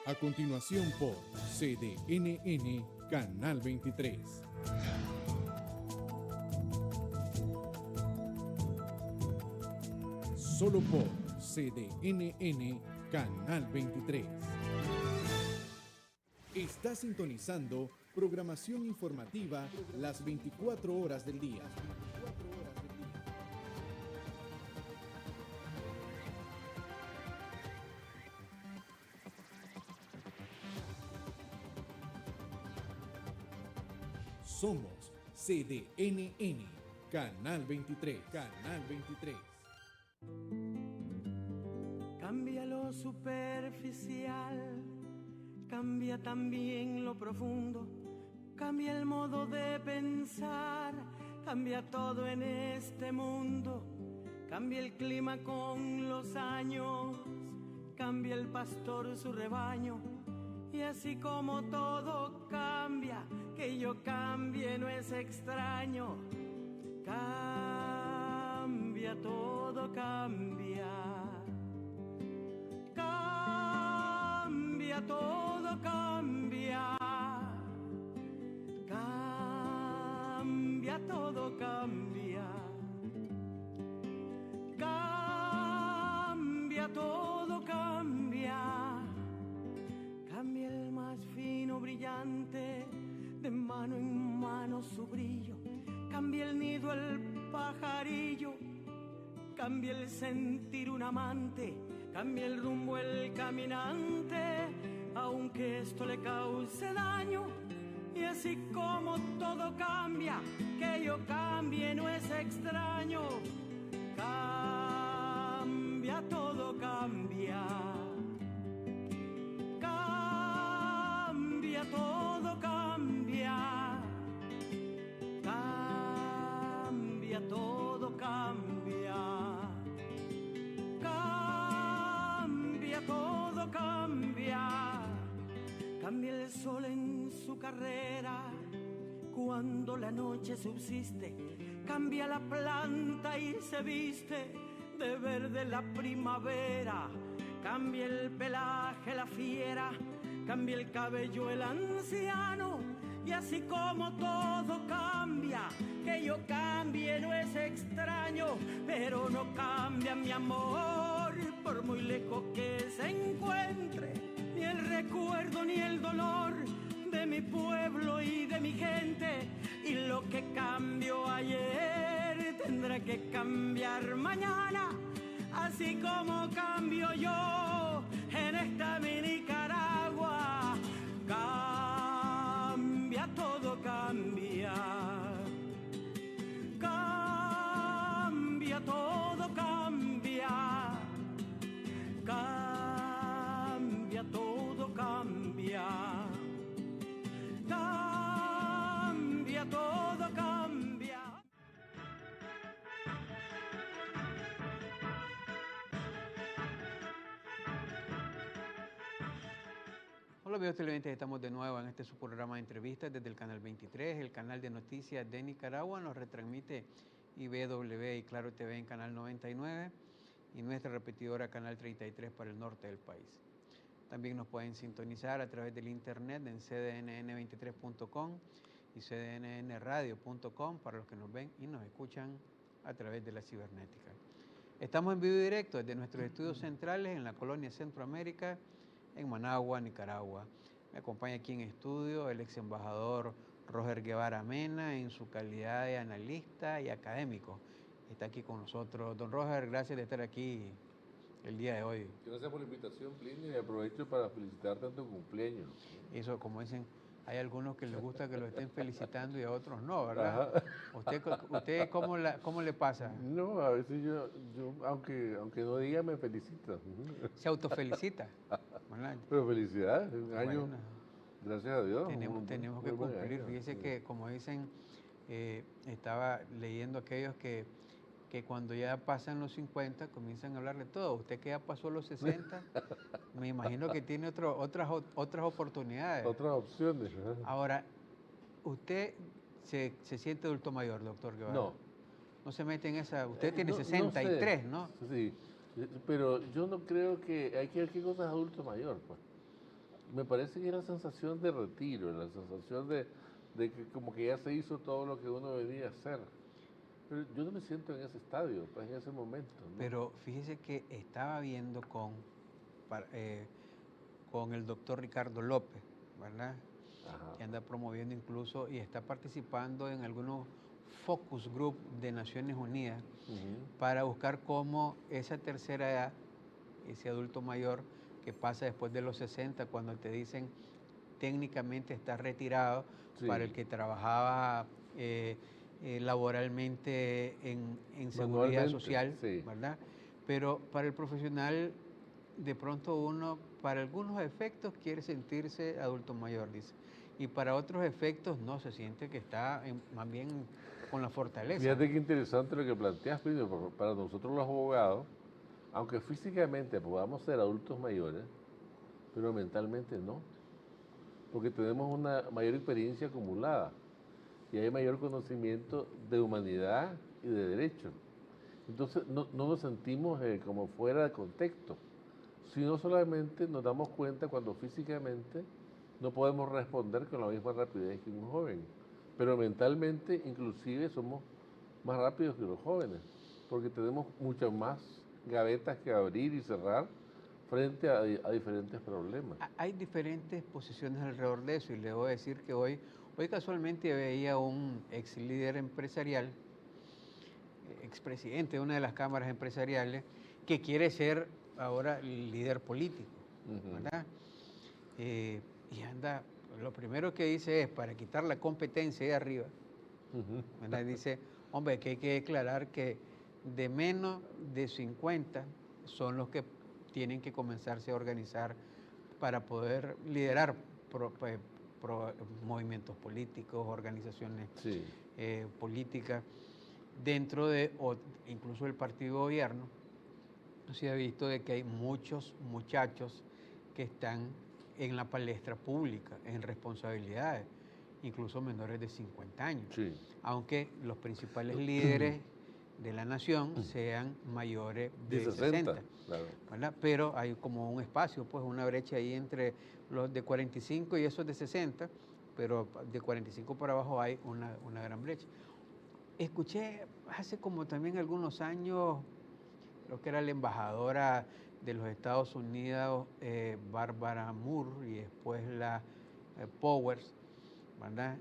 A continuación por CDNN Canal 23. Solo por CDNN Canal 23. Está sintonizando programación informativa las 24 horas del día. Somos CDNN Canal 23. Canal 23. Cambia lo superficial, cambia también lo profundo, cambia el modo de pensar, cambia todo en este mundo, cambia el clima con los años, cambia el pastor su rebaño, y así como todo cambia, que yo cambie no es extraño, cambia, todo cambia. Cambia, todo cambia. Cambia, todo cambia. Cambia, todo cambia. Cambia el más fino brillante, de mano en mano su brillo. Cambia el nido el pajarillo. Cambia el sentir un amante. Cambia el rumbo el caminante, aunque esto le cause daño. Y así como todo cambia, que yo cambie no es extraño. Cambia, todo cambia. Cambia, todo cambia. Cambia, todo cambia. Todo cambia, cambia el sol en su carrera cuando la noche subsiste, cambia la planta y se viste de verde la primavera, cambia el pelaje la fiera, cambia el cabello el anciano, y así como todo cambia, que yo cambie no es extraño, pero no cambia mi amor, por muy lejos que se encuentre, ni el recuerdo ni el dolor de mi pueblo y de mi gente, y lo que cambió ayer tendrá que cambiar mañana, así como cambio yo en esta mi Nicaragua. Cambia, todo cambia. Cambia, todo cambia. Cambia, todo cambia. Cambia, todo cambia. Hola amigos televidentes, estamos de nuevo en este su programa de entrevistas desde el Canal 23, el canal de noticias de Nicaragua. Nos retransmite IBW y Claro TV en Canal 99 y nuestra repetidora Canal 33 para el norte del país. También nos pueden sintonizar a través del internet en cdnn23.com y cdnnradio.com para los que nos ven y nos escuchan a través de la cibernética. Estamos en vivo y directo desde nuestros estudios centrales en la colonia Centroamérica, en Managua, Nicaragua. Me acompaña aquí en estudio el ex embajador Roger Guevara Mena en su calidad de analista y académico. Está aquí con nosotros. Don Roger, gracias de estar aquí el día de hoy. Gracias por la invitación, Plinio, y aprovecho para felicitarte en tu cumpleaños. Eso, como dicen, hay algunos que les gusta que lo estén felicitando y a otros no, ¿verdad? Ajá. ¿Usted cómo le pasa? No, a veces yo aunque no diga, me felicita. Se autofelicita. ¿Verdad? Pero felicidades, un año, gracias a Dios. Tenemos que cumplir. Fíjese que, como dicen, estaba leyendo aquellos que cuando ya pasan los 50 comienzan a hablar de todo. Usted que ya pasó los 60, me imagino que tiene otras oportunidades. Otras opciones. Ahora, ¿usted se siente adulto mayor, doctor Guevara? No. No se mete en esa... Usted tiene 63, ¿no? Sí, pero yo no creo que... Hay que ver qué cosa es adulto mayor, pues. Me parece que es la sensación de retiro, la sensación de que como que ya se hizo todo lo que uno venía a hacer. Pero yo no me siento en ese estadio, pues en ese momento, ¿no? Pero fíjese que estaba viendo con el doctor Ricardo López, ¿verdad? Ajá. Que anda promoviendo incluso y está participando en algunos focus group de Naciones Unidas para buscar cómo esa tercera edad, ese adulto mayor que pasa después de los 60, cuando te dicen técnicamente está retirado, Sí. para el que trabajaba laboralmente en seguridad social, sí. ¿verdad? Pero para el profesional, de pronto uno, para algunos efectos, quiere sentirse adulto mayor, dice. Y para otros efectos no, se siente que está más bien con la fortaleza. Fíjate qué interesante lo que planteas, Pino, porque para nosotros los abogados, aunque físicamente podamos ser adultos mayores, pero mentalmente no, porque tenemos una mayor experiencia acumulada y hay mayor conocimiento de humanidad y de derecho. Entonces no nos sentimos como fuera de contexto, sino solamente nos damos cuenta cuando físicamente no podemos responder con la misma rapidez que un joven, pero mentalmente inclusive somos más rápidos que los jóvenes, porque tenemos muchas más gavetas que abrir y cerrar frente a diferentes problemas. Hay diferentes posiciones alrededor de eso y le voy a decir que hoy casualmente veía un ex líder empresarial, expresidente de una de las cámaras empresariales, que quiere ser ahora líder político, ¿verdad? Y anda, lo primero que dice es, para quitar la competencia de arriba, ¿verdad? Dice, hombre, que hay que declarar que de menos de 50 son los que tienen que comenzarse a organizar para poder liderar movimientos políticos, organizaciones Sí. políticas, dentro de, o incluso el partido de gobierno. Se ha visto de que hay muchos muchachos que están en la palestra pública, en responsabilidades, incluso menores de 50 años, Sí. aunque los principales líderes de la nación sean mayores de 60, claro. ¿verdad? Pero hay como un espacio, pues una brecha ahí entre los de 45 y esos de 60, pero de 45 para abajo hay una gran brecha. Escuché hace como también algunos años, creo que era la embajadora de los Estados Unidos, Barbara Moore, y después la Powers, ¿verdad?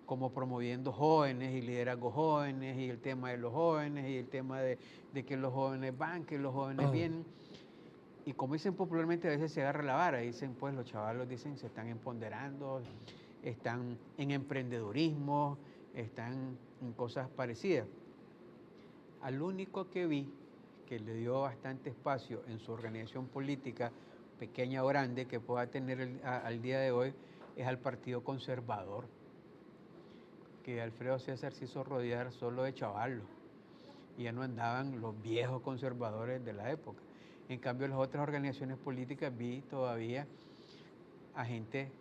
Como promoviendo jóvenes y liderazgos jóvenes y el tema de los jóvenes y el tema de que los jóvenes van, que los jóvenes vienen. Y como dicen popularmente, a veces se agarra la vara, dicen pues los chavalos dicen se están empoderando, están en emprendedurismo, están en cosas parecidas. Al único que vi que le dio bastante espacio en su organización política, pequeña o grande, que pueda tener al día de hoy, es al Partido Conservador, que Alfredo César se hizo rodear solo de chavalos, y ya no andaban los viejos conservadores de la época. En cambio, las otras organizaciones políticas vi todavía a gente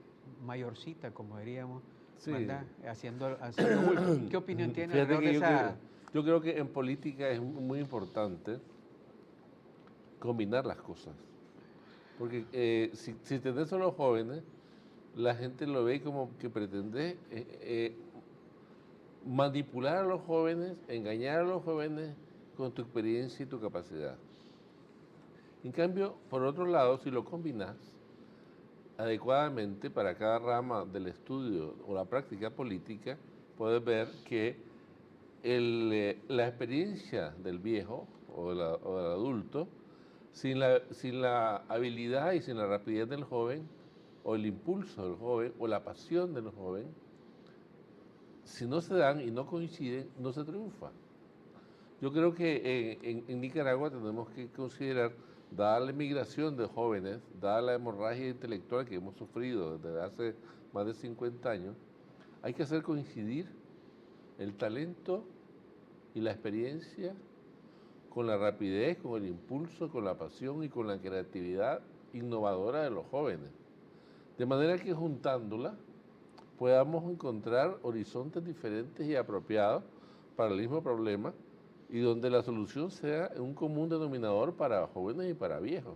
mayorcita, como diríamos, Sí. ¿verdad? Haciendo bulto. ¿Qué opinión tiene Fíjate alrededor que de esa? yo creo que en política es muy importante combinar las cosas. Porque si tenés solo jóvenes, la gente lo ve como que pretendés manipular a los jóvenes, engañar a los jóvenes con tu experiencia y tu capacidad. En cambio, por otro lado, si lo combinas adecuadamente para cada rama del estudio o la práctica política, puedes ver que la experiencia del viejo o del adulto, sin la habilidad y sin la rapidez del joven, o el impulso del joven, o la pasión del joven, si no se dan y no coinciden, no se triunfa. Yo creo que en Nicaragua tenemos que considerar, dada la migración de jóvenes, dada la hemorragia intelectual que hemos sufrido desde hace más de 50 años, hay que hacer coincidir el talento y la experiencia con la rapidez, con el impulso, con la pasión y con la creatividad innovadora de los jóvenes. De manera que juntándola podamos encontrar horizontes diferentes y apropiados para el mismo problema y donde la solución sea un común denominador para jóvenes y para viejos.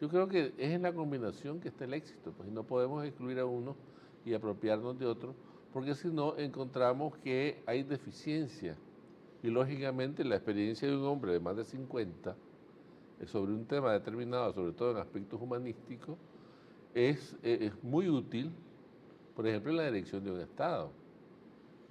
Yo creo que es en la combinación que está el éxito, pues, y no podemos excluir a uno y apropiarnos de otro, porque si no encontramos que hay deficiencia. Y lógicamente la experiencia de un hombre de más de 50 sobre un tema determinado, sobre todo en aspectos humanísticos, es muy útil, por ejemplo, en la dirección de un Estado.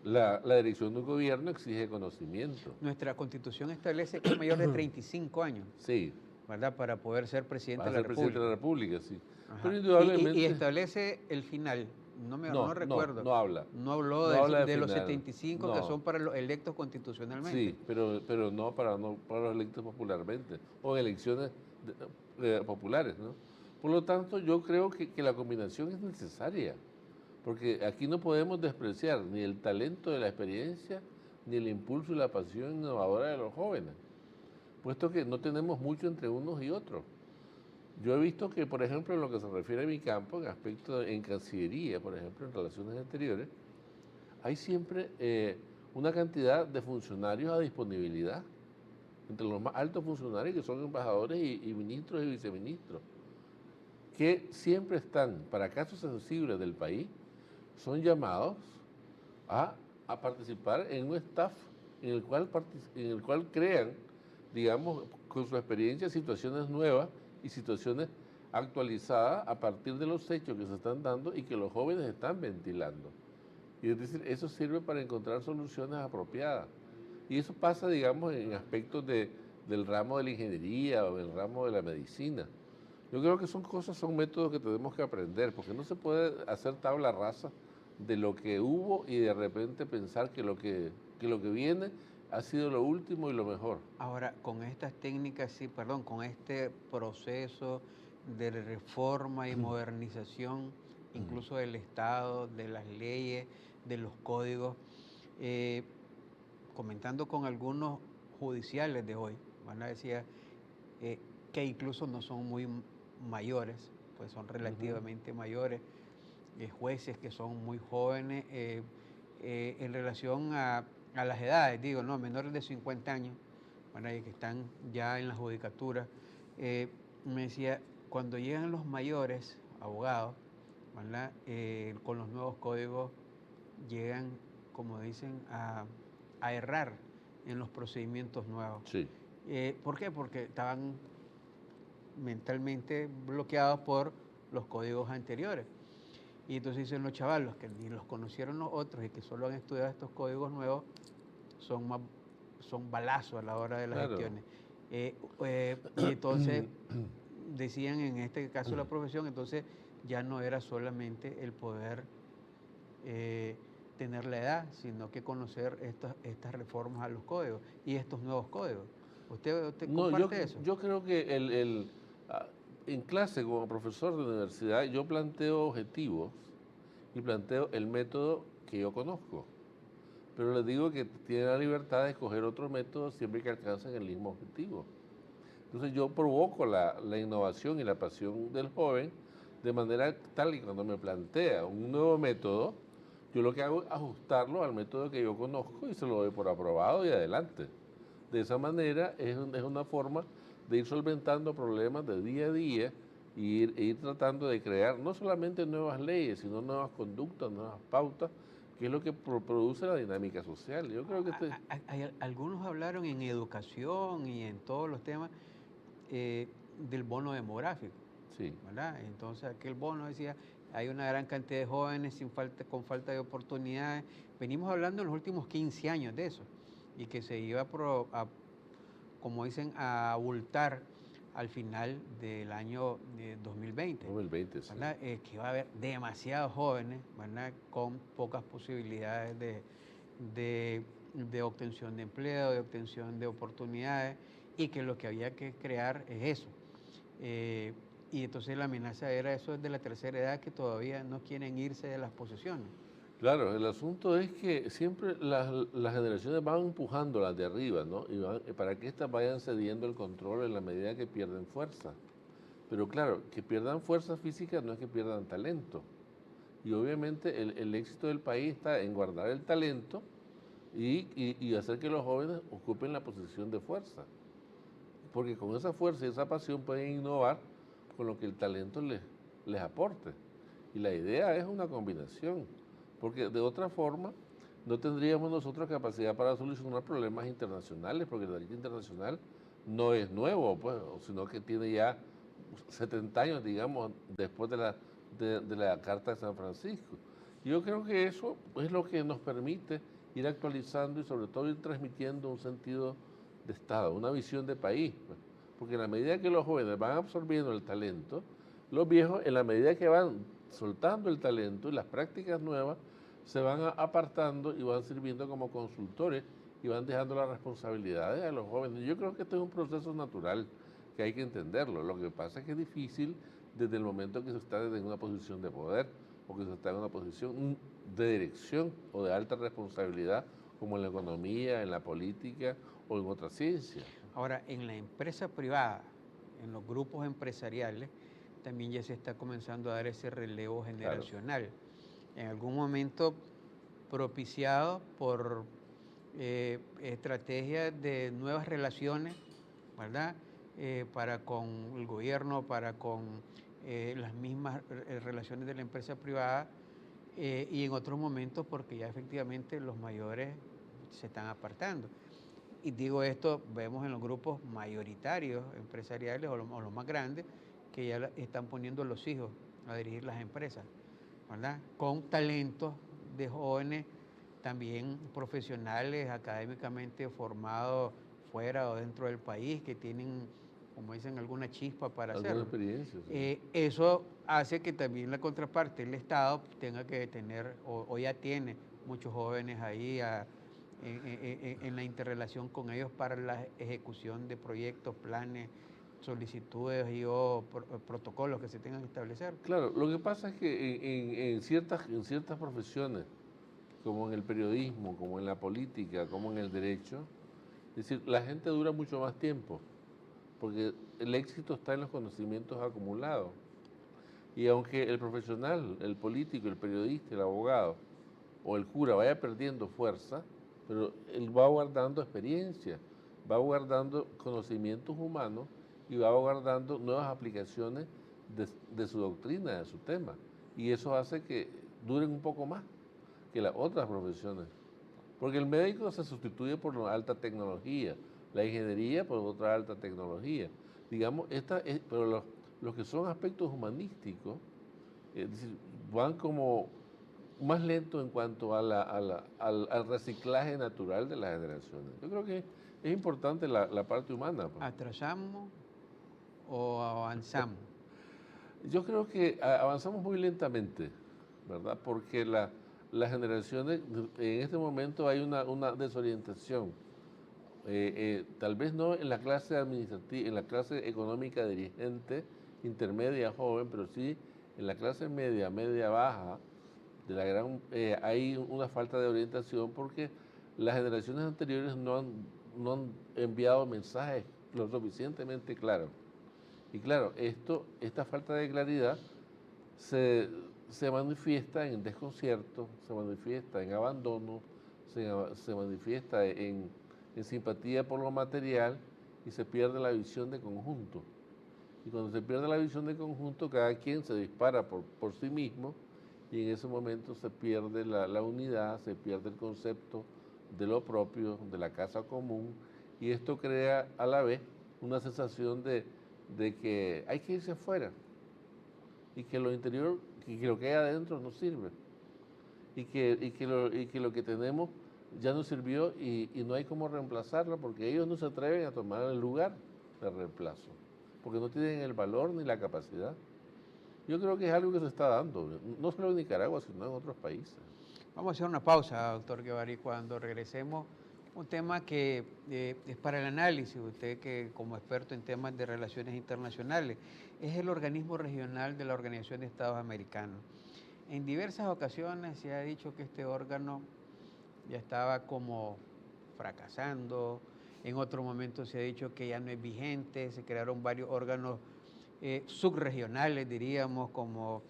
La dirección de un gobierno exige conocimiento. Nuestra Constitución establece que es mayor de 35 años, Sí, ¿verdad? Para poder ser presidente va a de la ser presidente de la República. República, sí. Ajá. Pero indudablemente... Y establece el final, no recuerdo. No habla. No habló No habla de los final. 75 que son para los electos constitucionalmente. Sí, pero no para los electos popularmente, o en elecciones populares, ¿no? Por lo tanto, yo creo que la combinación es necesaria, porque aquí no podemos despreciar ni el talento de la experiencia, ni el impulso y la pasión innovadora de los jóvenes, puesto que no tenemos mucho entre unos y otros. Yo he visto que, por ejemplo, en lo que se refiere a mi campo, en aspecto en Cancillería, por ejemplo, en relaciones exteriores, hay siempre una cantidad de funcionarios a disponibilidad, entre los más altos funcionarios que son embajadores y ministros y viceministros, que siempre están, para casos sensibles del país, son llamados a participar en un staff en el cual crean, digamos, con su experiencia, situaciones nuevas y situaciones actualizadas a partir de los hechos que se están dando y que los jóvenes están ventilando. Y es decir, eso sirve para encontrar soluciones apropiadas. Y eso pasa, digamos, en aspectos del ramo de la ingeniería o del ramo de la medicina. Yo creo que son métodos que tenemos que aprender, porque no se puede hacer tabla rasa de lo que hubo y de repente pensar que lo que viene ha sido lo último y lo mejor. Ahora, con estas técnicas, sí, perdón, con este proceso de reforma y modernización, incluso del Estado, de las leyes, de los códigos, comentando con algunos judiciales de hoy, van a decir que incluso no son muy mayores, pues son relativamente mayores, jueces que son muy jóvenes en relación a las edades, digo, no, menores de 50 años, bueno, que están ya en la judicatura. Me decía, cuando llegan los mayores abogados, ¿verdad? Con los nuevos códigos llegan, como dicen, a errar en los procedimientos nuevos. Sí. ¿Por qué? Porque estaban mentalmente bloqueados por los códigos anteriores. Y entonces dicen los chavalos que ni los conocieron los otros y que solo han estudiado estos códigos nuevos, son balazos a la hora de las gestiones. Y entonces decían en este caso la profesión, entonces ya no era solamente el poder tener la edad, sino que conocer estas reformas a los códigos y estos nuevos códigos. ¿Usted comparte eso? Yo creo que en clase como profesor de universidad yo planteo objetivos y planteo el método que yo conozco, pero les digo que tienen la libertad de escoger otro método siempre que alcancen el mismo objetivo. Entonces yo provoco la innovación y la pasión del joven de manera tal que cuando me plantea un nuevo método, yo lo que hago es ajustarlo al método que yo conozco y se lo doy por aprobado y adelante. De esa manera es una forma de ir solventando problemas de día a día e ir tratando de crear no solamente nuevas leyes, sino nuevas conductas, nuevas pautas, que es lo que produce la dinámica social. Yo creo que algunos hablaron en educación y en todos los temas del bono demográfico. Sí. ¿Verdad? Entonces aquel bono decía, hay una gran cantidad de jóvenes con falta de oportunidades. Venimos hablando en los últimos 15 años de eso y que se iba como dicen, a abultar al final del año 2020. 2020, sí. Que iba a haber demasiados jóvenes, ¿verdad? Con pocas posibilidades de obtención de empleo, de obtención de oportunidades, y que lo que había que crear es eso. Y entonces la amenaza era eso de la tercera edad, que todavía no quieren irse de las posiciones. Claro, el asunto es que siempre las generaciones van empujando las de arriba, ¿no? Y para que éstas vayan cediendo el control en la medida que pierden fuerza. Pero claro, que pierdan fuerza física no es que pierdan talento. Y obviamente el éxito del país está en guardar el talento y hacer que los jóvenes ocupen la posición de fuerza. Porque con esa fuerza y esa pasión pueden innovar con lo que el talento les aporte. Y la idea es una combinación, porque de otra forma no tendríamos nosotros capacidad para solucionar problemas internacionales, porque el derecho internacional no es nuevo, pues, sino que tiene ya 70 años, digamos, después de la Carta de San Francisco. Yo creo que eso es lo que nos permite ir actualizando y sobre todo ir transmitiendo un sentido de Estado, una visión de país, pues. Porque en la medida que los jóvenes van absorbiendo el talento, los viejos, en la medida que van soltando el talento y las prácticas nuevas, se van apartando y van sirviendo como consultores y van dejando las responsabilidades a los jóvenes. Yo creo que este es un proceso natural que hay que entenderlo. Lo que pasa es que es difícil desde el momento que se está en una posición de poder o que se está en una posición de dirección o de alta responsabilidad, como en la economía, en la política o en otras ciencias. Ahora, en la empresa privada, en los grupos empresariales, también ya se está comenzando a dar ese relevo generacional. Claro. En algún momento propiciado por estrategias de nuevas relaciones, ¿verdad? Para con el gobierno, para con las mismas relaciones de la empresa privada, y en otros momentos porque ya efectivamente los mayores se están apartando. Y digo esto, vemos en los grupos mayoritarios empresariales o los más grandes, que ya están poniendo los hijos a dirigir las empresas, ¿verdad? Con talentos de jóvenes, también profesionales, académicamente formados fuera o dentro del país, que tienen, como dicen, alguna chispa para hacerlo. Experiencia, sí. Eso hace que también la contraparte, el Estado, tenga que tener, o ya tiene muchos jóvenes ahí en la interrelación con ellos para la ejecución de proyectos, planes, solicitudes y protocolos que se tengan que establecer. Claro, lo que pasa es que en ciertas profesiones, como en el periodismo, como en la política, como en el derecho, es decir, la gente dura mucho más tiempo, porque el éxito está en los conocimientos acumulados. Y aunque el profesional, el político, el periodista, el abogado o el cura vaya perdiendo fuerza, pero él va guardando experiencia, va guardando conocimientos humanos y va guardando nuevas aplicaciones de su doctrina, de su tema. Y eso hace que duren un poco más que las otras profesiones. Porque el médico se sustituye por una alta tecnología, la ingeniería por otra alta tecnología. Digamos, pero los que son aspectos humanísticos, es decir, van como más lento en cuanto al reciclaje natural de las generaciones. Yo creo que es importante la parte humana. Pues. ¿Atrasamos o avanzamos? Yo creo que avanzamos muy lentamente, ¿verdad? Porque las generaciones, en este momento hay una desorientación. Tal vez no en la clase administrativa, en la clase económica dirigente, intermedia, joven, pero sí en la clase media, baja, hay una falta de orientación porque las generaciones anteriores no han enviado mensajes lo suficientemente claros. Y claro, esta falta de claridad se manifiesta en desconcierto, se manifiesta en abandono, se manifiesta en simpatía por lo material y se pierde la visión de conjunto. Y cuando se pierde la visión de conjunto, cada quien se dispara por sí mismo y en ese momento se pierde la unidad, se pierde el concepto de lo propio, de la casa común, y esto crea a la vez una sensación de que hay que irse afuera y que lo interior, que lo que hay adentro no sirve y que lo que tenemos ya no sirvió y no hay cómo reemplazarlo porque ellos no se atreven a tomar el lugar de reemplazo porque no tienen el valor ni la capacidad. Yo creo que es algo que se está dando, no solo en Nicaragua, sino en otros países. Vamos a hacer una pausa, doctor Guevara, cuando regresemos, un tema que es para el análisis, usted que como experto en temas de relaciones internacionales, es el organismo regional de la Organización de Estados Americanos. En diversas ocasiones se ha dicho que este órgano ya estaba como fracasando, en otro momento se ha dicho que ya no es vigente, se crearon varios órganos subregionales, diríamos, como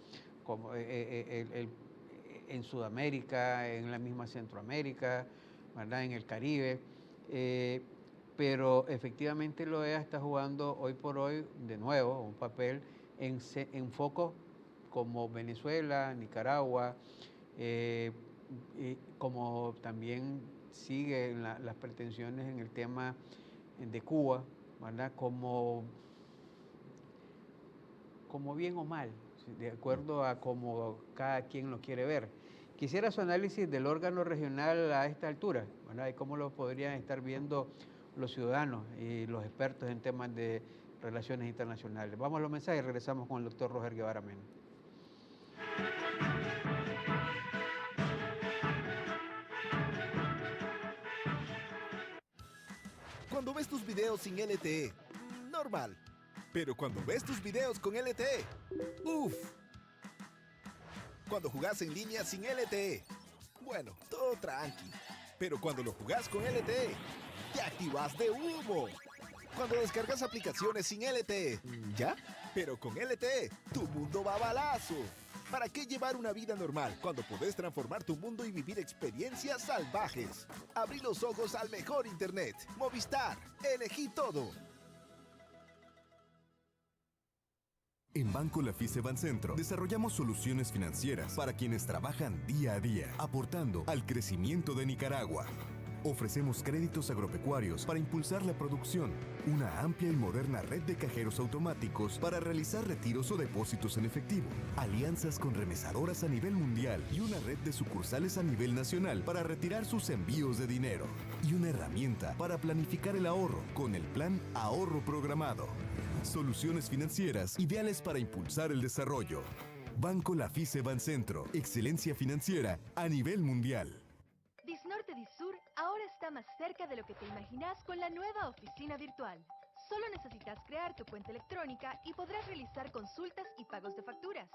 en Sudamérica, en la misma Centroamérica, ¿verdad? En el Caribe, pero efectivamente la OEA está jugando hoy por hoy de nuevo un papel en focos como Venezuela, Nicaragua, y como también sigue las pretensiones en el tema de Cuba, ¿verdad? Como bien o mal, de acuerdo a cómo cada quien lo quiere ver. Quisiera su análisis del órgano regional a esta altura, ¿verdad? Y cómo lo podrían estar viendo los ciudadanos y los expertos en temas de relaciones internacionales. Vamos a los mensajes y regresamos con el doctor Roger Guevara Mena. Cuando ves tus videos sin LTE, normal. Pero cuando ves tus videos con LTE, ¡uf! Cuando jugás en línea sin LTE, bueno, todo tranqui. Pero cuando lo jugás con LTE, te activas de humo. Cuando descargas aplicaciones sin LTE, ¿ya? Pero con LTE, tu mundo va a balazo. ¿Para qué llevar una vida normal cuando podés transformar tu mundo y vivir experiencias salvajes? Abrí los ojos al mejor internet. Movistar, elegí todo. En Banco Lafice Bancentro desarrollamos soluciones financieras para quienes trabajan día a día, aportando al crecimiento de Nicaragua. Ofrecemos créditos agropecuarios para impulsar la producción, una amplia y moderna red de cajeros automáticos para realizar retiros o depósitos en efectivo, alianzas con remesadoras a nivel mundial y una red de sucursales a nivel nacional para retirar sus envíos de dinero, y una herramienta para planificar el ahorro con el plan Ahorro Programado. Soluciones financieras ideales para impulsar el desarrollo. Banco Lafice Bancentro, excelencia financiera a nivel mundial. Disnorte Disur ahora está más cerca de lo que te imaginas con la nueva oficina virtual. Solo necesitas crear tu cuenta electrónica y podrás realizar consultas y pagos de facturas,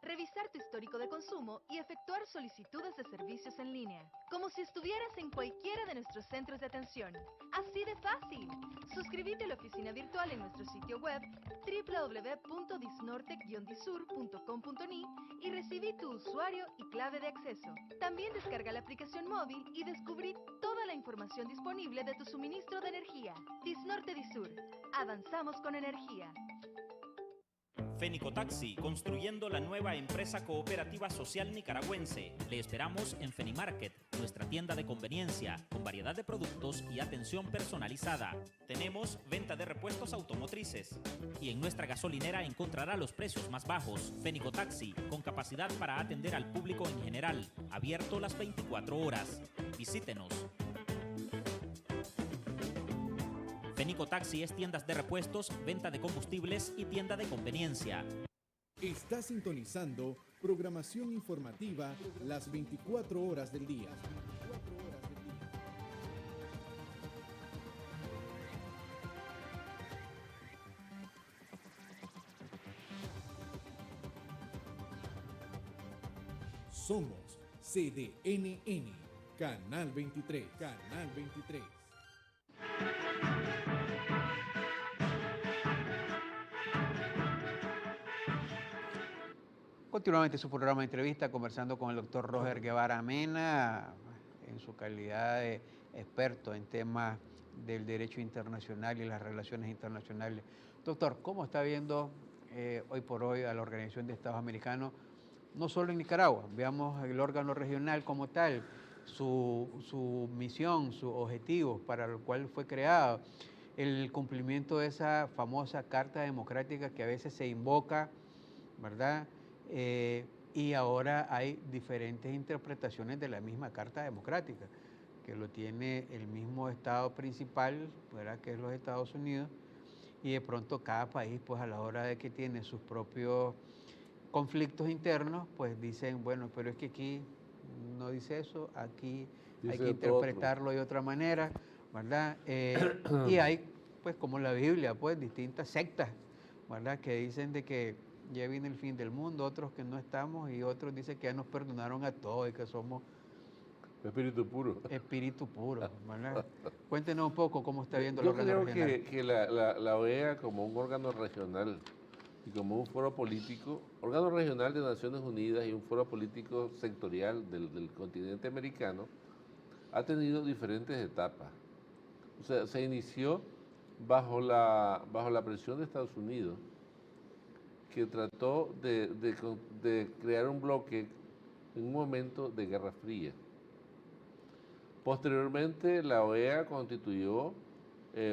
revisar tu histórico de consumo y efectuar solicitudes de servicios en línea, como si estuvieras en cualquiera de nuestros centros de atención. ¡Así de fácil! Suscríbete a la oficina virtual en nuestro sitio web www.disnorte-disur.com.ni y recibí tu usuario y clave de acceso. También descarga la aplicación móvil y descubrí toda la información disponible de tu suministro de energía. Disnorte Disur. Avanzamos con energía. Fenicotaxi, construyendo la nueva empresa cooperativa social nicaragüense. Le esperamos en Fenimarket, nuestra tienda de conveniencia, con variedad de productos y atención personalizada. Tenemos venta de repuestos automotrices. Y en nuestra gasolinera encontrará los precios más bajos. Fenicotaxi, con capacidad para atender al público en general. Abierto las 24 horas. Visítenos. Fenicotaxi es tiendas de repuestos, venta de combustibles y tienda de conveniencia. Está sintonizando programación informativa las 24 horas del día. Somos CDNN, Canal 23, Canal 23. Continuamente su programa de entrevista conversando con el doctor Roger Guevara Mena, en su calidad de experto en temas del derecho internacional y las relaciones internacionales. Doctor, ¿cómo está viendo hoy por hoy a la Organización de Estados Americanos, no solo en Nicaragua? Veamos el órgano regional como tal, su misión, sus objetivos para el cual fue creado, el cumplimiento de esa famosa Carta Democrática que a veces se invoca, ¿verdad? Y ahora hay diferentes interpretaciones de la misma Carta Democrática, que lo tiene el mismo Estado principal, ¿verdad?, que es los Estados Unidos, y de pronto cada país, pues a la hora de que tiene sus propios conflictos internos, pues dicen, bueno, pero es que aquí no dice eso, aquí hay que interpretarlo de otra manera, ¿verdad? Y hay, pues como la Biblia, pues distintas sectas, ¿verdad?, que dicen de que ya viene el fin del mundo, otros que no estamos, y otros dicen que ya nos perdonaron a todos y que somos espíritu puro. Espíritu puro, ¿verdad? Cuéntenos un poco cómo está viendo el Yo órgano creo regional. que la OEA como un órgano regional y como un foro político, órgano regional de Naciones Unidas y un foro político sectorial del continente americano, ha tenido diferentes etapas. O sea, se inició bajo la presión de Estados Unidos, que trató de crear un bloque en un momento de Guerra Fría. Posteriormente, la OEA constituyó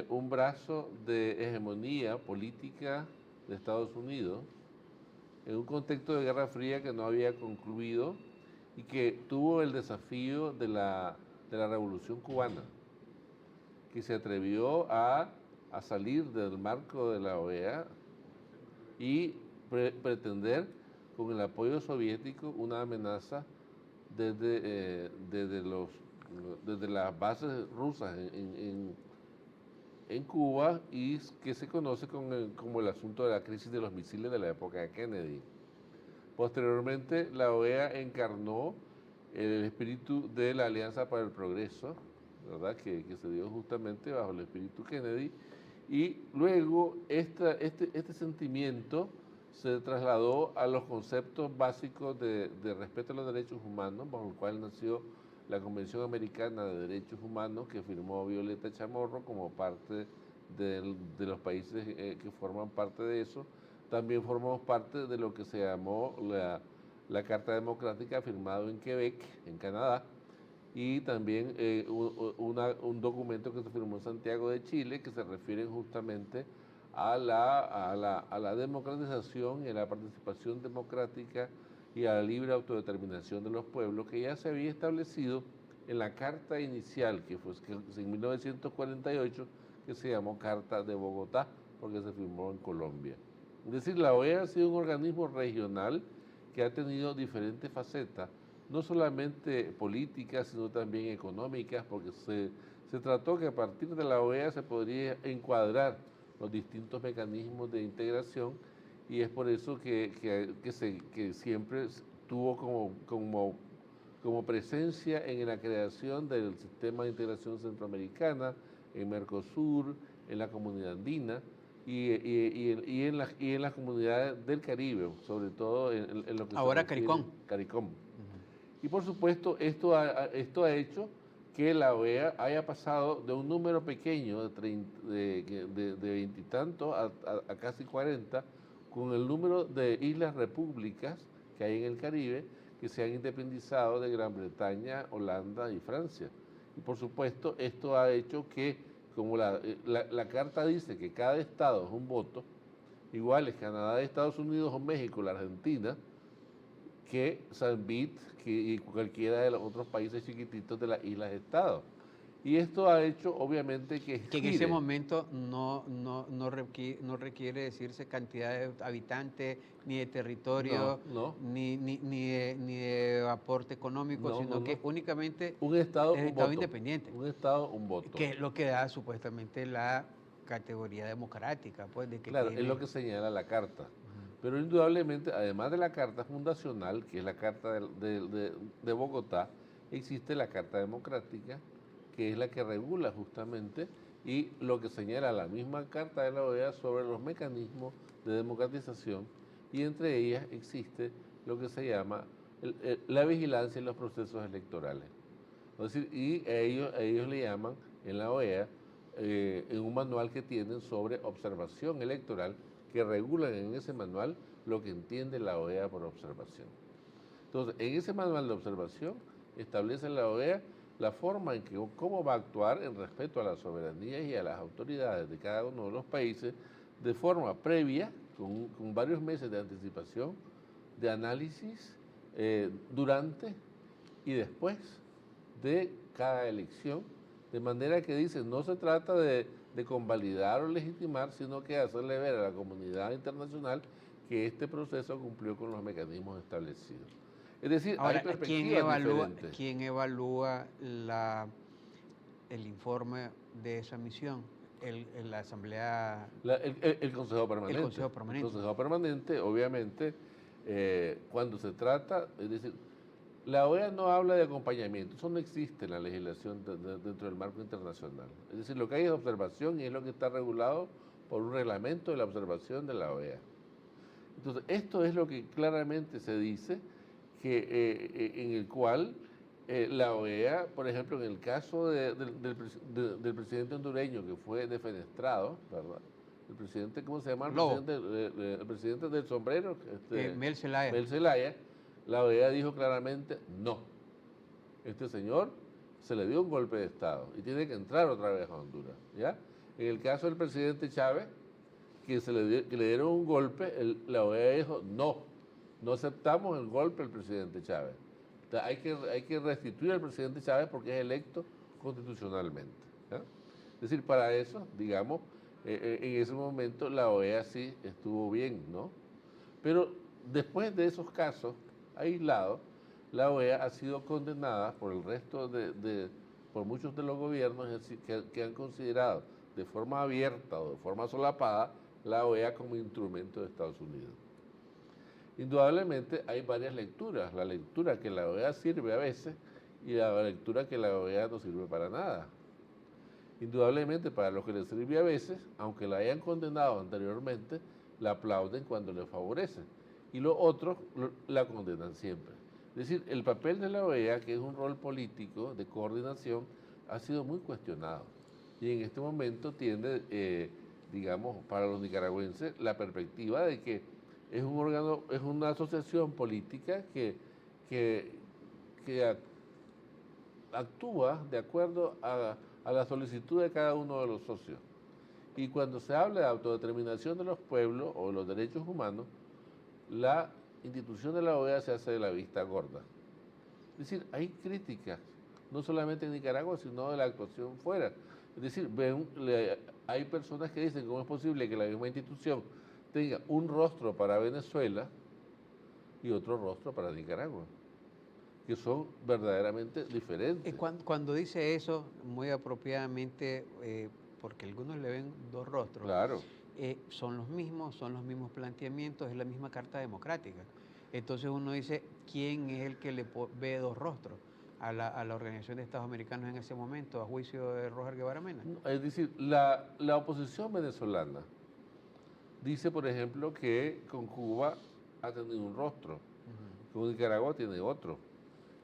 un brazo de hegemonía política de Estados Unidos en un contexto de Guerra Fría que no había concluido y que tuvo el desafío de la Revolución Cubana, que se atrevió a salir del marco de la OEA y pretender, con el apoyo soviético, una amenaza desde las bases rusas en Cuba, y que se conoce como el asunto de la crisis de los misiles de la época de Kennedy. Posteriormente, la OEA encarnó el espíritu de la Alianza para el Progreso, ¿verdad? Que se dio justamente bajo el espíritu Kennedy, y luego este sentimiento se trasladó a los conceptos básicos de respeto a los derechos humanos, bajo el cual nació la Convención Americana de Derechos Humanos, que firmó Violeta Chamorro como parte de los países que forman parte de eso. También formamos parte de lo que se llamó la Carta Democrática, firmado en Quebec, en Canadá, y también un documento que se firmó en Santiago de Chile, que se refiere justamente a la democratización y a la participación democrática y a la libre autodeterminación de los pueblos, que ya se había establecido en la Carta inicial, que fue en 1948, que se llamó Carta de Bogotá, porque se firmó en Colombia. Es decir, la OEA ha sido un organismo regional que ha tenido diferentes facetas, no solamente políticas, sino también económicas, porque se trató que a partir de la OEA se podría encuadrar los distintos mecanismos de integración, y es por eso que siempre tuvo como presencia en la creación del sistema de integración centroamericana, en Mercosur, en la comunidad andina y en las comunidades del Caribe, sobre todo en lo que ahora CARICOM. CARICOM. Y por supuesto, esto ha hecho que la OEA haya pasado de un número pequeño de veintitantos a casi 40, con el número de islas repúblicas que hay en el Caribe, que se han independizado de Gran Bretaña, Holanda y Francia. Y por supuesto, esto ha hecho que, como la Carta dice que cada estado es un voto, igual es Canadá, Estados Unidos o México, la Argentina, que San Vit y cualquiera de los otros países chiquititos de las islas-estado. Y esto ha hecho, obviamente, que en ese momento no requiere decirse cantidad de habitantes, ni de territorio, ni de aporte económico, sino que únicamente un Estado, es un Estado voto. independiente. Un Estado, un voto. Que es lo que da supuestamente la categoría democrática. Pues, de que claro, es lo que señala la Carta. Pero indudablemente, además de la Carta fundacional, que es la Carta de Bogotá, existe la Carta Democrática, que es la que regula justamente y lo que señala la misma Carta de la OEA sobre los mecanismos de democratización, y entre ellas existe lo que se llama la vigilancia en los procesos electorales. Es decir, y ellos le llaman en la OEA, en un manual que tienen sobre observación electoral, que regulan en ese manual lo que entiende la OEA por observación. Entonces, en ese manual de observación establece la OEA la forma en que cómo va a actuar en respeto a las soberanías y a las autoridades de cada uno de los países, de forma previa, con varios meses de anticipación, de análisis, durante y después de cada elección, de manera que dice, no se trata de convalidar o legitimar, sino que hacerle ver a la comunidad internacional que este proceso cumplió con los mecanismos establecidos. Es decir, ahora, hay perspectivas diferentes. ¿Quién evalúa el informe de esa misión? La Asamblea... El Consejo Permanente. El Consejo Permanente. El Consejo Permanente, obviamente, cuando se trata, es decir, la OEA no habla de acompañamiento, eso no existe en la legislación dentro del marco internacional. Es decir, lo que hay es observación y es lo que está regulado por un reglamento de la observación de la OEA. Entonces, esto es lo que claramente se dice, en el cual la OEA, por ejemplo, en el caso del presidente hondureño que fue defenestrado, ¿verdad? el presidente, ¿cómo se llama? Lobo. El presidente del sombrero, Mel Zelaya. Mel Zelaya, la OEA dijo claramente no. Este señor se le dio un golpe de Estado y tiene que entrar otra vez a Honduras, ¿ya? En el caso del presidente Chávez, que le dieron un golpe, la OEA dijo no aceptamos el golpe del presidente Chávez. O sea, hay que restituir al presidente Chávez porque es electo constitucionalmente, ¿ya? Es decir, para eso, digamos, en ese momento la OEA sí estuvo bien, ¿no? Pero después de esos casos aislados, la OEA ha sido condenada por el resto por muchos de los gobiernos que han considerado de forma abierta o de forma solapada la OEA como instrumento de Estados Unidos. Indudablemente hay varias lecturas, la lectura que la OEA sirve a veces y la lectura que la OEA no sirve para nada. Indudablemente para los que le sirve a veces, aunque la hayan condenado anteriormente, la aplauden cuando le favorece y los otros la condenan siempre. Es decir, el papel de la OEA, que es un rol político de coordinación, ha sido muy cuestionado y en este momento tiene, digamos, para los nicaragüenses la perspectiva de que es un órgano, es una asociación política que actúa de acuerdo a la solicitud de cada uno de los socios. Y cuando se habla de autodeterminación de los pueblos o de los derechos humanos, la institución de la OEA se hace de la vista gorda. Es decir, hay críticas, no solamente en Nicaragua, sino de la actuación fuera. Es decir, hay personas que dicen cómo es posible que la misma institución tenga un rostro para Venezuela y otro rostro para Nicaragua, que son verdaderamente diferentes. Cuando dice eso, muy apropiadamente, porque algunos le ven dos rostros, claro. Son los mismos planteamientos, es la misma Carta Democrática. Entonces uno dice, ¿quién es el que le ve dos rostros a la Organización de Estados Americanos en ese momento, a juicio de Roger Guevara Mena? Es decir, la oposición venezolana dice, por ejemplo, que con Cuba ha tenido un rostro, con Nicaragua tiene otro,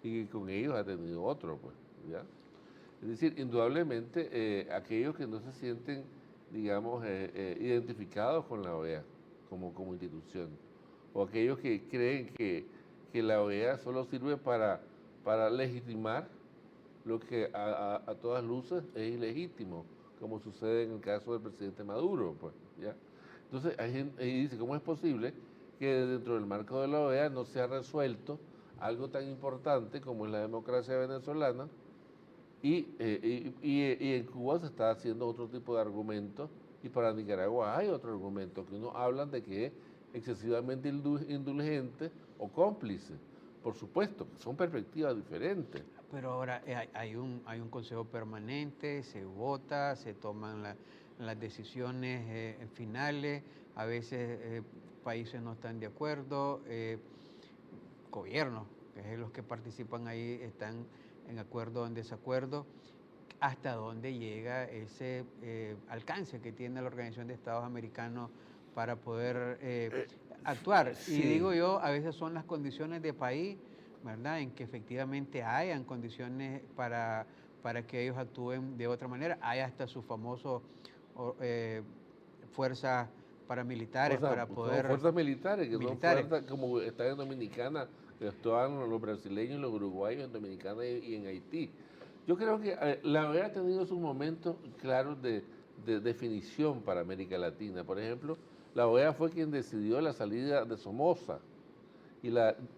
y con ellos ha tenido otro, pues, ¿ya? Es decir, indudablemente, aquellos que no se sienten, digamos, identificados con la OEA como institución, o aquellos que creen que la OEA solo sirve para legitimar lo que a todas luces es ilegítimo, como sucede en el caso del presidente Maduro, pues, ¿ya? Entonces, hay gente que dice, ¿cómo es posible que dentro del marco de la OEA no se ha resuelto algo tan importante como es la democracia venezolana? Y en Cuba se está haciendo otro tipo de argumento, y para Nicaragua hay otro argumento, que uno hablan de que es excesivamente indulgente o cómplice. Por supuesto, son perspectivas diferentes. Pero ahora hay un consejo permanente, se vota, se toman las decisiones finales, a veces países no están de acuerdo, gobiernos, que es los que participan ahí, están en acuerdo o en desacuerdo. ¿Hasta dónde llega ese alcance que tiene la Organización de Estados Americanos para poder actuar? Sí. Y digo yo, a veces son las condiciones de país, ¿verdad?, en que efectivamente hayan condiciones para que ellos actúen de otra manera. Hay hasta sus famosos fuerzas paramilitares para poder... Fuerzas militares, que son fuerzas como están en Dominicana, que están los brasileños y los uruguayos en Dominicana y en Haití. Yo creo que la OEA ha tenido sus momentos claros de definición para América Latina. Por ejemplo, la OEA fue quien decidió la salida de Somoza. Y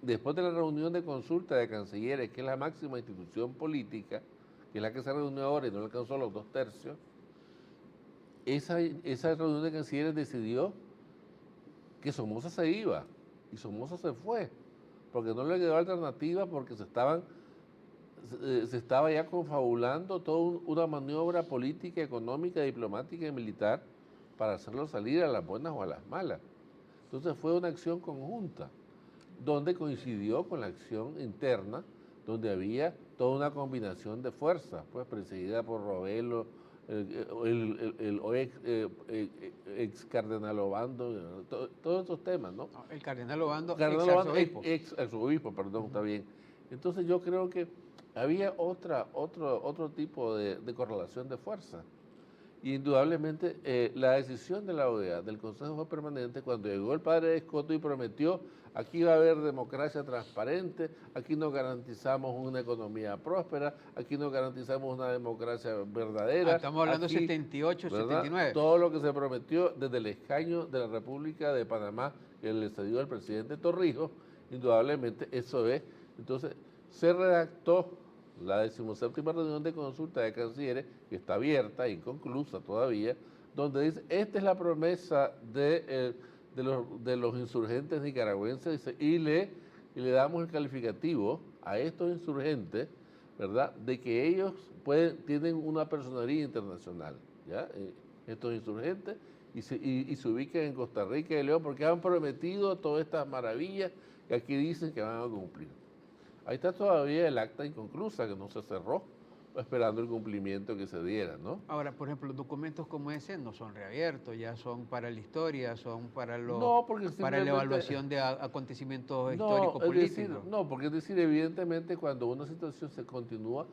después de la reunión de consulta de cancilleres, que es la máxima institución política, que es la que se reunió ahora y no alcanzó los 2/3, esa reunión de cancilleres decidió que Somoza se iba, y Somoza se fue, porque no le quedó alternativa, porque se estaba ya confabulando toda una maniobra política, económica, diplomática y militar para hacerlo salir a las buenas o a las malas. Entonces fue una acción conjunta, donde coincidió con la acción interna, donde había toda una combinación de fuerzas, pues presidida por Rovelo, el ex cardenal Obando, todos esos temas, ¿no? El cardenal Obando, ex arzobispo, perdón, está bien. Entonces yo creo que había otro tipo de correlación de fuerza. Y indudablemente la decisión de la OEA, del Consejo Permanente, cuando llegó el padre Escoto y prometió, aquí va a haber democracia transparente, aquí nos garantizamos una economía próspera, aquí nos garantizamos una democracia verdadera. Estamos hablando de aquí, 78, ¿verdad? 79. Todo lo que se prometió desde el escaño de la República de Panamá, que le cedió al presidente Torrijos, indudablemente eso es. Entonces, se redactó la 17ª reunión de consulta de cancilleres, que está abierta, inconclusa todavía, donde dice, esta es la promesa de los insurgentes nicaragüenses, dice, y le damos el calificativo a estos insurgentes, ¿verdad?, de que ellos tienen una personería internacional, ¿ya? Estos insurgentes, y se ubican en Costa Rica y León, porque han prometido todas estas maravillas que aquí dicen que van a cumplir. Ahí está todavía el acta inconclusa que no se cerró, esperando el cumplimiento que se diera, ¿no? Ahora, por ejemplo, documentos como ese no son reabiertos, ya son para la historia, son para para la evaluación de acontecimientos históricos políticos. Porque es decir, evidentemente cuando una situación se continúa,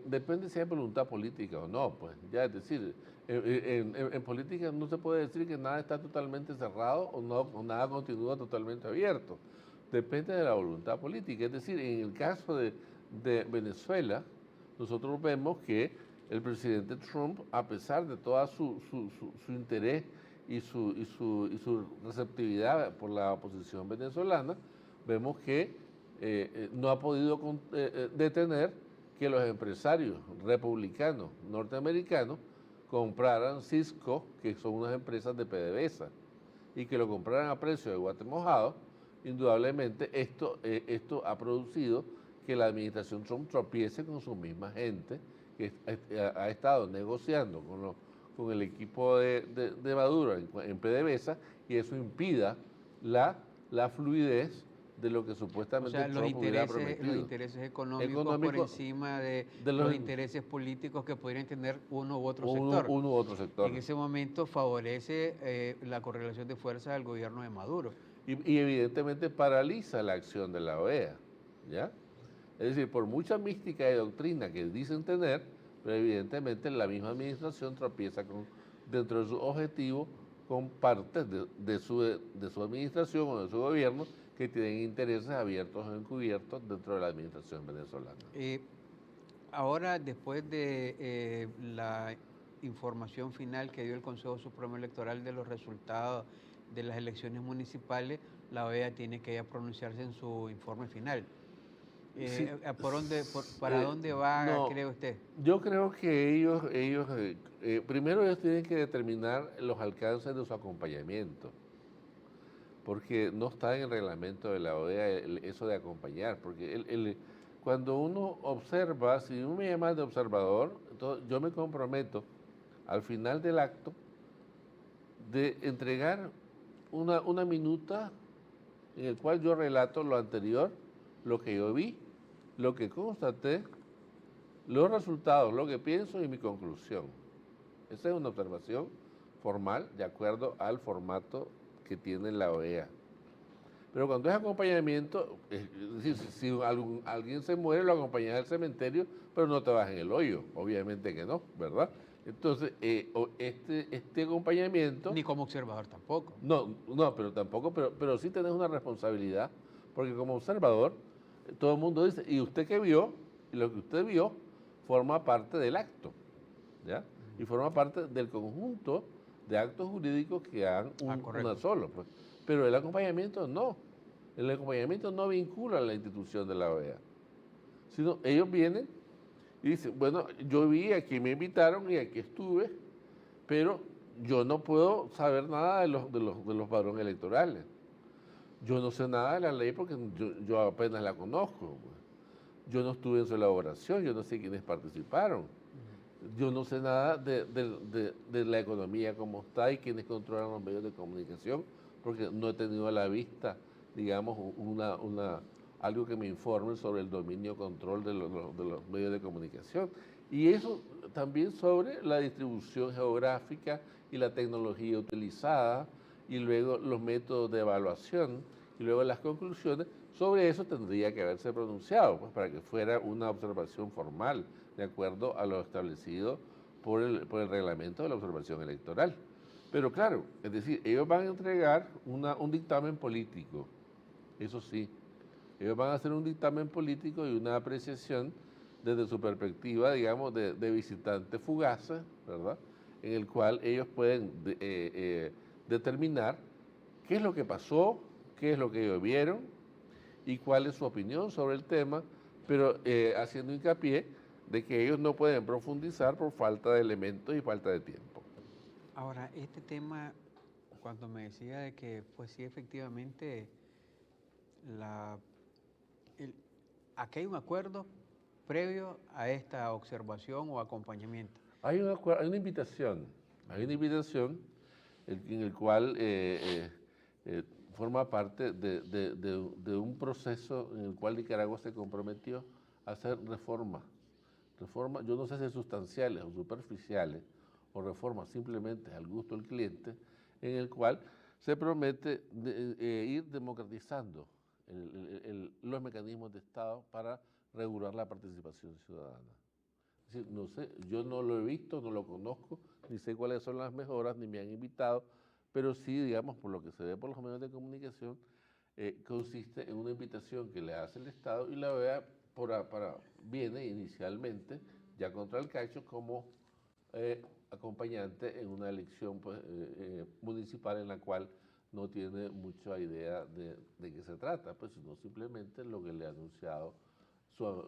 depende si hay voluntad política o no, pues ya es decir, en política no se puede decir que nada está totalmente cerrado o nada continúa totalmente abierto. Depende de la voluntad política. Es decir, en el caso de Venezuela, nosotros vemos que el presidente Trump, a pesar de toda su interés y su receptividad por la oposición venezolana, vemos que no ha podido detener que los empresarios republicanos norteamericanos compraran Cisco, que son unas empresas de PDVSA, y que lo compraran a precio de guate mojado. Indudablemente esto ha producido que la administración Trump tropiece con su misma gente, que ha estado negociando con el equipo de Maduro en PDVSA, y eso impida la fluidez de lo que supuestamente Trump hubiera prometido. Los intereses económicos por encima de los intereses políticos que podrían tener uno u otro sector. Uno u otro sector. En ese momento favorece la correlación de fuerzas del gobierno de Maduro. Y evidentemente paraliza la acción de la OEA, ¿ya? Es decir, por mucha mística y doctrina que dicen tener, pero evidentemente la misma administración tropieza dentro de su objetivo con partes de su administración o de su gobierno que tienen intereses abiertos o encubiertos dentro de la administración venezolana. Ahora, después de la información final que dio el Consejo Supremo Electoral de los resultados de las elecciones municipales, la OEA tiene que ya pronunciarse en su informe final. Sí, ¿Para dónde va, cree usted? Yo creo que ellos primero ellos tienen que determinar los alcances de su acompañamiento, porque no está en el reglamento de la OEA eso de acompañar, porque cuando uno observa, si uno me llama de observador, entonces yo me comprometo al final del acto de entregar una minuta en el cual yo relato lo anterior, lo que yo vi, lo que constaté, los resultados, lo que pienso y mi conclusión. Esa es una observación formal de acuerdo al formato que tiene la OEA. Pero cuando es acompañamiento, es decir, si alguien se muere, lo acompañas al cementerio, pero no te vas en el hoyo, obviamente que no, ¿verdad? Entonces, este acompañamiento... Ni como observador tampoco. No, pero tampoco, pero sí tenés una responsabilidad, porque como observador, todo el mundo dice, ¿y usted qué vio? Y lo que usted vio forma parte del acto, ¿ya? Y forma parte del conjunto de actos jurídicos que hagan una solo, pues. Pero el acompañamiento no. El acompañamiento no vincula a la institución de la OEA, sino ellos vienen y dicen, bueno, yo vi, aquí me invitaron y aquí estuve, pero yo no puedo saber nada de los padrones electorales. Yo no sé nada de la ley porque yo apenas la conozco. Yo no estuve en su elaboración, yo no sé quiénes participaron. Yo no sé nada de la economía como está y quiénes controlan los medios de comunicación, porque no he tenido a la vista, digamos, algo que me informe sobre el dominio control de los medios de comunicación. Y eso también sobre la distribución geográfica y la tecnología utilizada, y luego los métodos de evaluación, y luego las conclusiones. Sobre eso tendría que haberse pronunciado, pues, para que fuera una observación formal, de acuerdo a lo establecido por el reglamento de la observación electoral. Pero claro, es decir, ellos van a entregar un dictamen político, eso sí. Ellos van a hacer un dictamen político y una apreciación desde su perspectiva, digamos, de visitante fugaza, ¿verdad? En el cual ellos pueden determinar qué es lo que pasó, qué es lo que ellos vieron y cuál es su opinión sobre el tema, pero haciendo hincapié de que ellos no pueden profundizar por falta de elementos y falta de tiempo. Ahora, este tema, cuando me decía de que, pues sí, efectivamente, aquí hay un acuerdo previo a esta observación o acompañamiento. Hay una invitación en el cual forma parte de un proceso en el cual Nicaragua se comprometió a hacer reformas, yo no sé si sustanciales o superficiales, o reformas simplemente al gusto del cliente, en el cual se promete ir democratizando los mecanismos de Estado para regular la participación ciudadana. Es decir, no sé, yo no lo he visto, no lo conozco, ni sé cuáles son las mejoras, ni me han invitado, pero sí, digamos, por lo que se ve por los medios de comunicación, consiste en una invitación que le hace el Estado y la OEA viene inicialmente ya contra el cacho como acompañante en una elección pues, municipal en la cual no tiene mucha idea de qué se trata, pues, sino simplemente lo que le ha anunciado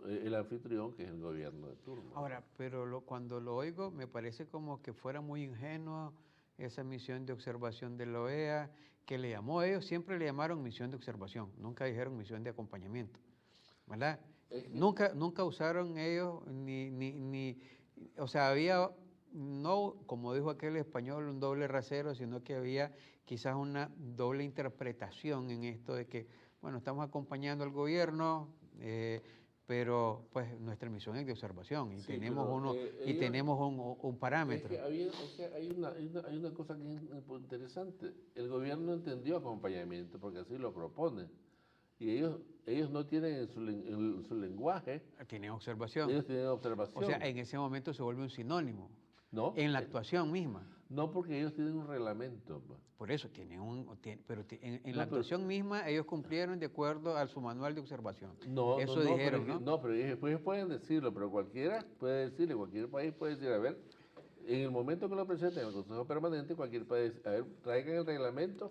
el anfitrión, que es el gobierno de turno. Ahora, pero cuando lo oigo, me parece como que fuera muy ingenuo esa misión de observación de la OEA, que le llamó a ellos, siempre le llamaron misión de observación, nunca dijeron misión de acompañamiento, ¿verdad? Nunca usaron ellos o sea, había, no, como dijo aquel español, un doble rasero, sino que había quizás una doble interpretación en esto de que, bueno, estamos acompañando al gobierno, pero pues nuestra misión es de observación y sí, tenemos un parámetro. Hay una cosa que es interesante. El gobierno entendió acompañamiento porque así lo propone. Y ellos no tienen en su lenguaje. Tienen observación. Ellos tienen observación. O sea, en ese momento se vuelve un sinónimo. No. En la actuación misma. No, porque ellos tienen un reglamento. Por eso, pero en la actuación misma ellos cumplieron de acuerdo a su manual de observación. Eso dijeron, ¿no? No, pero ellos pueden decirlo, pero cualquiera puede decirle, cualquier país puede decir, a ver, en el momento que lo presenten en el Consejo Permanente, cualquier país, a ver, traigan el reglamento,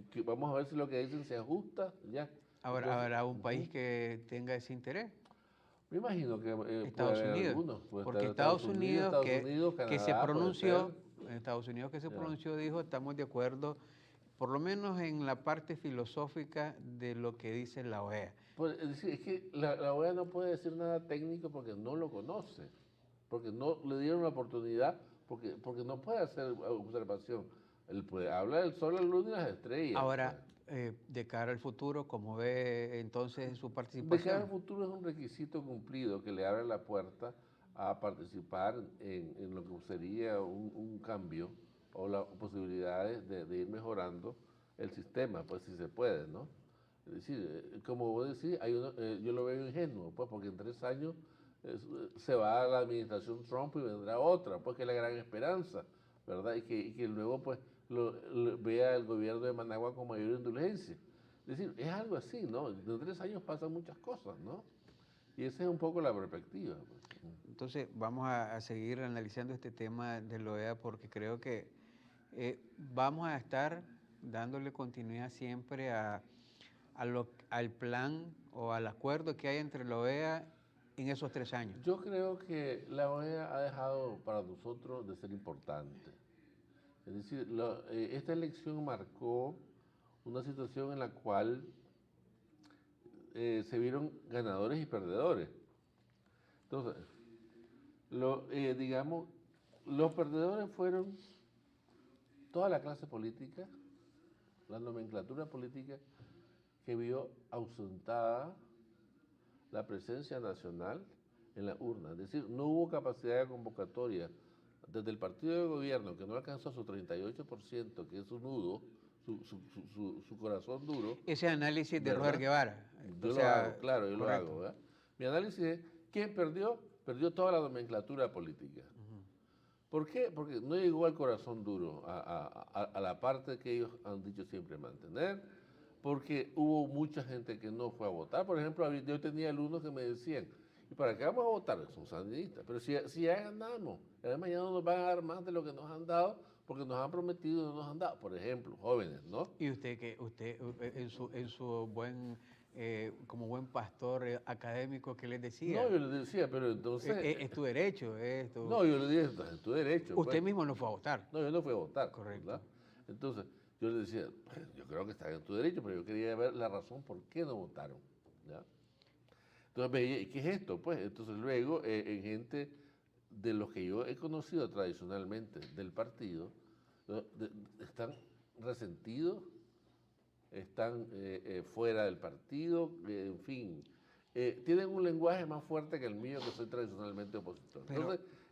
que vamos a ver si lo que dicen se ajusta, ya. Ahora, ¿habrá un país que tenga ese interés? Me imagino que Estados Unidos, porque Estados Unidos que se pronunció, en Estados Unidos que se pronunció dijo, estamos de acuerdo, por lo menos en la parte filosófica de lo que dice la OEA. Pues, es decir, es que la OEA no puede decir nada técnico porque no lo conoce, porque no le dieron la oportunidad, porque no puede hacer observación. Él habla del sol, la luna y las estrellas. Ahora, de cara al futuro, ¿cómo ve entonces su participación? De cara al futuro es un requisito cumplido que le abre la puerta a participar en lo que sería un cambio o las posibilidades de ir mejorando el sistema, pues si se puede, ¿no? Es decir, como vos decís, yo lo veo ingenuo, pues porque en 3 años se va a la administración Trump y vendrá otra, pues que es la gran esperanza, ¿verdad? Y que luego pues lo vea el gobierno de Managua con mayor indulgencia. Es decir, es algo así, ¿no? En 3 años pasan muchas cosas, ¿no? Y esa es un poco la perspectiva. Pues. Entonces, vamos a seguir analizando este tema de la OEA porque creo que vamos a estar dándole continuidad siempre al plan o al acuerdo que hay entre la OEA en esos 3 años. Yo creo que la OEA ha dejado para nosotros de ser importante. Es decir, esta elección marcó una situación en la cual se vieron ganadores y perdedores. Entonces, digamos, los perdedores fueron toda la clase política, la nomenclatura política que vio ausentada la presencia nacional en la urna. Es decir, no hubo capacidad de convocatoria desde el partido de gobierno, que no alcanzó su 38%, que es su nudo, su corazón duro. Ese análisis de Roger Guevara. Yo lo hago, claro, yo lo hago. ¿Verdad? Mi análisis es, ¿quién perdió? Perdió toda la nomenclatura política. ¿Por qué? Porque no llegó al corazón duro, a la parte que ellos han dicho siempre mantener, porque hubo mucha gente que no fue a votar. Por ejemplo, yo tenía alumnos que me decían, ¿y para qué vamos a votar? Son sandinistas, pero si ya ganamos, además mañana nos van a dar más de lo que nos han dado, porque nos han prometido y no nos han dado. Por ejemplo, jóvenes, ¿no? Y usted en su buen como buen pastor académico, ¿qué les decía? No, yo les decía, pero entonces... Es tu derecho, No, yo les dije, es tu derecho. Usted pues. mismo no fue a votar. No, yo no fui a votar. Correcto. ¿Verdad? Entonces, yo les decía, pues, yo creo que está en tu derecho, pero yo quería ver la razón por qué no votaron. ¿Ya? Entonces veía, ¿y qué es esto? Pues, entonces luego, en gente de los que yo he conocido tradicionalmente del partido, están resentidos, están fuera del partido, en fin, tienen un lenguaje más fuerte que el mío, que soy tradicionalmente opositor.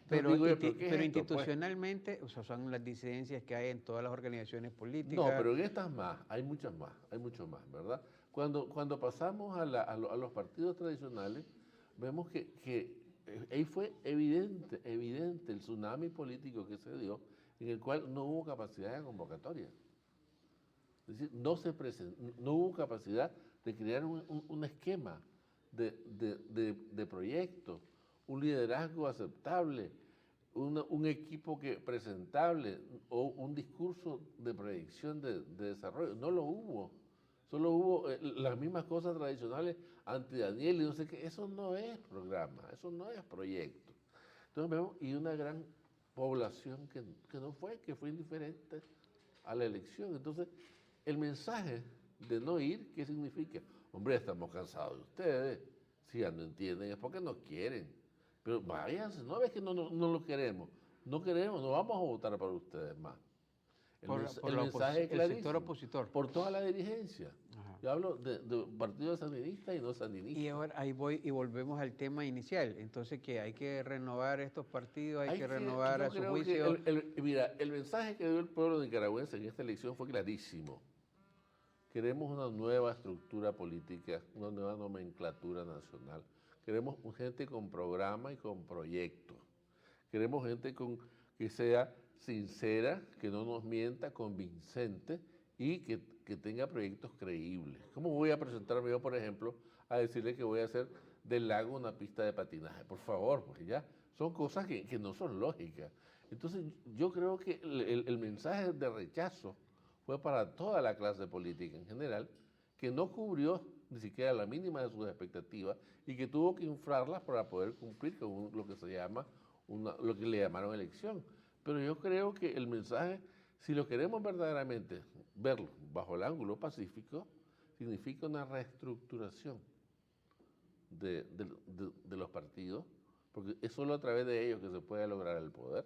Pero esto, institucionalmente, pues? O sea, son las disidencias que hay en todas las organizaciones políticas. No, pero en estas más, hay muchas más, hay mucho más, ¿verdad? Cuando pasamos a los partidos tradicionales, vemos que ahí fue evidente el tsunami político que se dio, en el cual no hubo capacidad de convocatoria. Es decir, no hubo capacidad de crear un esquema de proyecto, un liderazgo aceptable, un equipo presentable o un discurso de proyección de desarrollo. No lo hubo. Solo hubo las mismas cosas tradicionales ante Daniel y no sé qué. Eso no es programa, eso no es proyecto. Entonces vemos, y una gran población que fue indiferente a la elección. Entonces, el mensaje de no ir, ¿qué significa? Hombre, estamos cansados de ustedes. Si ya no entienden es porque no quieren. Pero váyanse, ¿no ves que no lo queremos? No queremos, no vamos a votar para ustedes más. El mensaje es clarísimo. El sector opositor. Por toda la dirigencia. Ajá. Yo hablo de partidos sandinistas y no sandinistas. Y ahora ahí voy y volvemos al tema inicial. Entonces, que hay que renovar estos partidos, hay que renovar a su juicio. Mira, el mensaje que dio el pueblo nicaragüense en esta elección fue clarísimo. Queremos una nueva estructura política, una nueva nomenclatura nacional. Queremos gente con programa y con proyecto. Queremos gente que sea sincera, que no nos mienta, convincente y que tenga proyectos creíbles. ¿Cómo voy a presentarme yo, por ejemplo, a decirle que voy a hacer del lago una pista de patinaje? Por favor, porque ya son cosas que no son lógicas. Entonces, yo creo que el mensaje de rechazo fue para toda la clase política en general, que no cubrió ni siquiera la mínima de sus expectativas y que tuvo que inflarlas para poder cumplir con lo que se llama lo que le llamaron elección. Pero yo creo que el mensaje, si lo queremos verdaderamente verlo bajo el ángulo pacífico, significa una reestructuración de los partidos, porque es solo a través de ellos que se puede lograr el poder.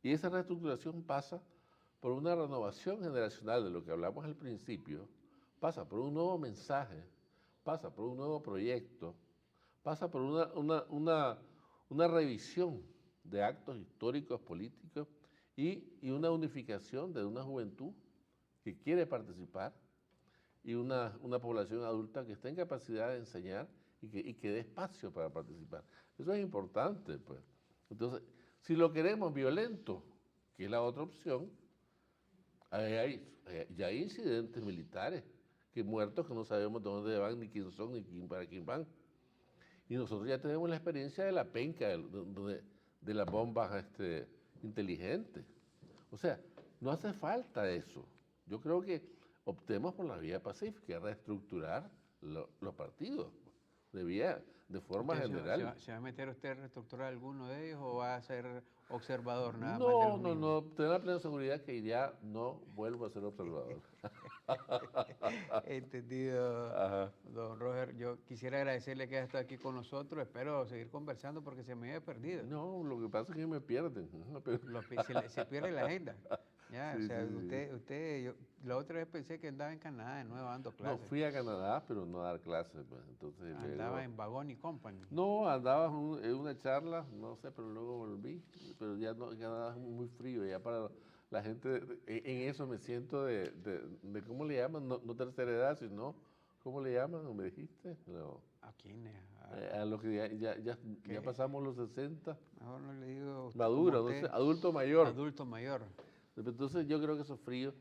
Y esa reestructuración pasa por una renovación generacional de lo que hablamos al principio, pasa por un nuevo mensaje, pasa por un nuevo proyecto, pasa por una revisión de actos históricos, políticos y una unificación de una juventud que quiere participar y una población adulta que esté en capacidad de enseñar y que dé espacio para participar. Eso es importante, pues. Entonces, si lo queremos violento, que es la otra opción, ya hay incidentes militares, muertos que no sabemos de dónde van, ni quién son, ni para quién van. Y nosotros ya tenemos la experiencia de la penca, de las bombas inteligentes. O sea, no hace falta eso. Yo creo que optemos por la vía pacífica, reestructurar los partidos de forma general. ¿Se va a meter usted a reestructurar alguno de ellos o va a ser observador nada más? No, tengo la plena seguridad que ya no vuelvo a ser observador. Entendido. Ajá. Don Roger, yo quisiera agradecerle que haya estado aquí con nosotros. Espero seguir conversando porque se me había perdido. No, lo que pasa es que me pierden. Se pierde la agenda. Ya, Sí, o sea, sí. yo la otra vez pensé que andaba en Canadá de nuevo dando clases. No, fui a Canadá, pero no a dar clases. Pues. Entonces, andaba en Vagón y Company. No, andaba en una charla, no sé, pero luego volví. Pero ya no, Canadá es muy frío, ya para la gente, en eso me siento de ¿cómo le llaman? No tercera edad, sino ¿cómo le llaman? ¿Me dijiste? No. ¿A quiénes? A los que ya pasamos los 60. Mejor no le digo. Maduro, como no sé, usted. adulto mayor. Adulto mayor. Entonces yo creo que esos fríos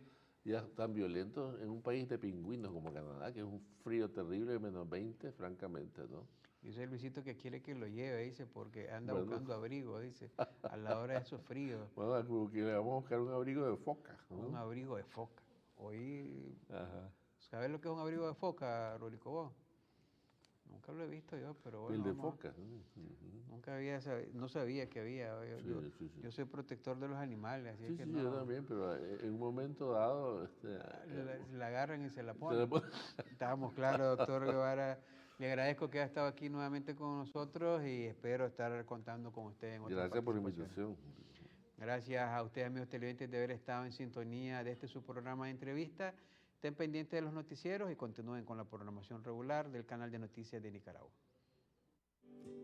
ya tan violentos en un país de pingüinos como Canadá, que es un frío terrible de menos 20, francamente, ¿no? Dice Luisito que quiere que lo lleve, dice, porque anda Bueno. buscando abrigo, dice, a la hora de esos fríos. Bueno, como que le vamos a buscar un abrigo de foca, ¿no? Un abrigo de foca. Hoy, Ajá. ¿sabes lo que es un abrigo de foca, Rorico, vos? Nunca lo he visto yo, pero bueno. El de vamos a- foca. Ujú. Nunca había no sabía que había. Sí. Yo soy protector de los animales, así Sí, es que sí, no. yo también, pero en un momento dado... La agarran y se la se ponen. le pone- Estábamos claros, doctor Guevara. Le agradezco que haya estado aquí nuevamente con nosotros y espero estar contando con usted en otras Gracias por la participaciones. invitación. Gracias a ustedes, amigos televidentes, de haber estado en sintonía de su programa de entrevista. Estén pendientes de los noticieros y continúen con la programación regular del canal de noticias de Nicaragua.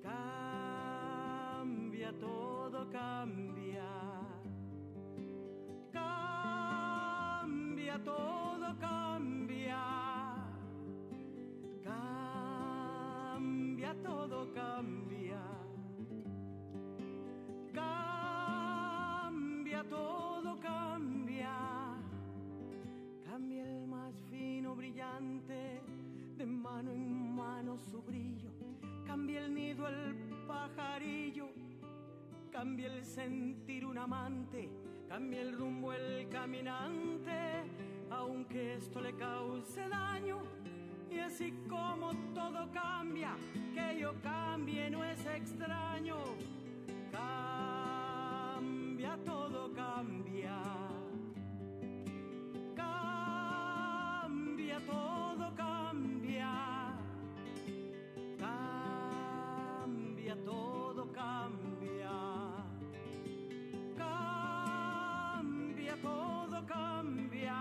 Cambia, todo cambia. Cambia, todo cambia. Cambia, todo cambia. Cambia, todo cambia. Cambia el más fino brillante, de mano en mano su brillo. Cambia el nido el pajarillo, cambia el sentir un amante, cambia el rumbo el caminante, aunque esto le cause daño. Y así como todo cambia, que yo cambie no es extraño. Cambia, todo cambia. Cambia, todo cambia. Cambia, todo cambia. Cambia, todo cambia.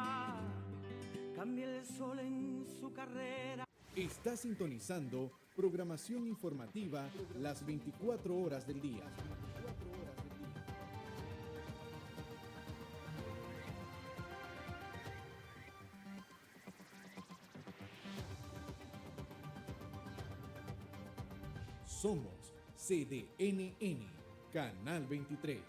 Cambia el sol en su carrera. Está sintonizando programación informativa las 24 horas del día. Somos CDNN, Canal 23.